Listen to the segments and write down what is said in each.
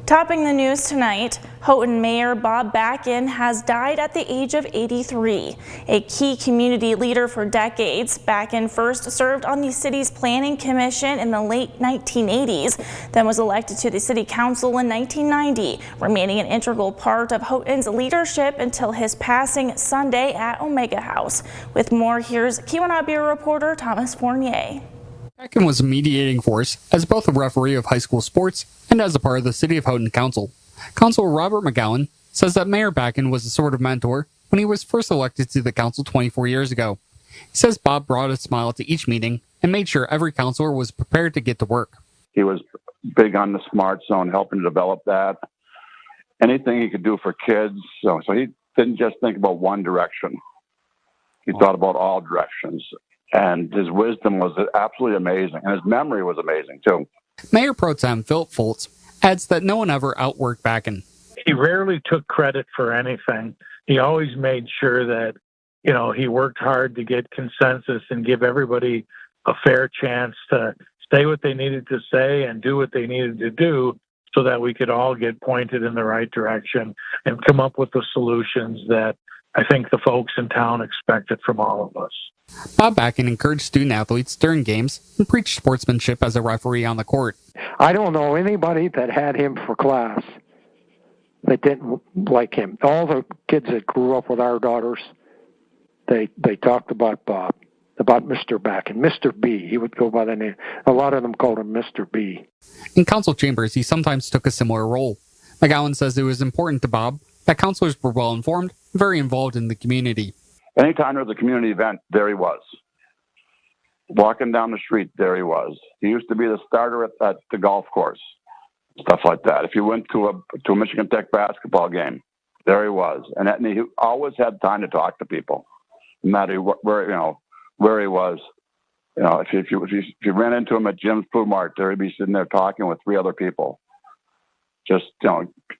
Topping the news tonight, Houghton Mayor Bob Backon has died at the age of 83. A key community leader for decades, Backon first served on the city's planning commission in the late 1980s, then was elected to the city council in 1990, remaining an integral part of Houghton's leadership until his passing Sunday at Omega House. With more, here's Keweenaw Bureau reporter Thomas Fournier. Backon was a mediating force as both a referee of high school sports and as a part of the City of Houghton Council. Councilor Robert McGowan says that Mayor Backon was a sort of mentor when he was first elected to the council 24 years ago. He says Bob brought a smile to each meeting and made sure every councilor was prepared to get to work. He was big on the smart zone, helping to develop that. Anything he could do for kids. So he didn't just think about one direction. He thought about all directions. And his wisdom was absolutely amazing. And his memory was amazing, too. Mayor Pro Tem Philip Foltz adds that no one ever outworked Backon. He rarely took credit for anything. He always made sure that, he worked hard to get consensus and give everybody a fair chance to say what they needed to say and do what they needed to do so that we could all get pointed in the right direction and come up with the solutions that I think the folks in town expected from all of us. Bob Backon encouraged student athletes during games and preached sportsmanship as a referee on the court. I don't know anybody that had him for class that didn't like him. All the kids that grew up with our daughters, they talked about Bob, about Mr. Backon, Mr. B. He would go by the name. A lot of them called him Mr. B. In council chambers, he sometimes took a similar role. McGowan says it was important to Bob that councilors were well informed, very involved in the community. Anytime there was a community event, there he was. Walking down the street, there he was. He used to be the starter at the golf course, stuff like that. If you went to a Michigan Tech basketball game, there he was. And he always had time to talk to people, no matter where he was. If you ran into him at Jim's Food Mart, there he'd be sitting there talking with 3 other people. Just,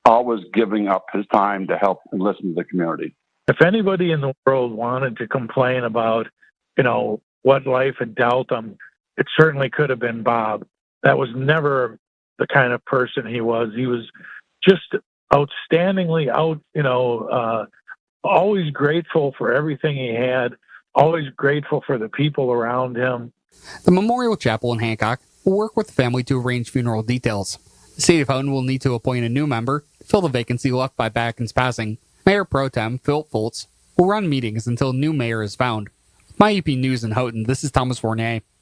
always giving up his time to help and listen to the community. If anybody in the world wanted to complain about, what life had dealt them, it certainly could have been Bob. That was never the kind of person he was. He was just outstandingly always grateful for everything he had, always grateful for the people around him. The Memorial Chapel in Hancock will work with the family to arrange funeral details. The City of Houghton will need to appoint a new member to fill the vacancy left by Backon's passing. Mayor Pro Tem Philip Foltz will run meetings until a new mayor is found. With my EP News in Houghton, this is Thomas Fournier.